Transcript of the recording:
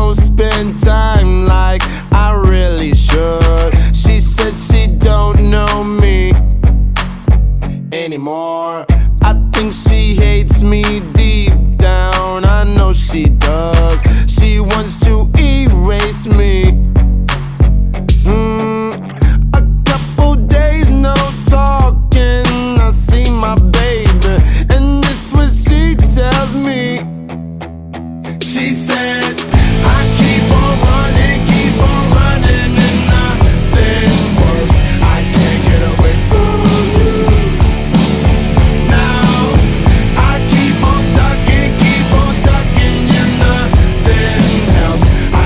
don't spend time like I really should. She said she don't know me anymore. I think she hates me deep down, I know she does.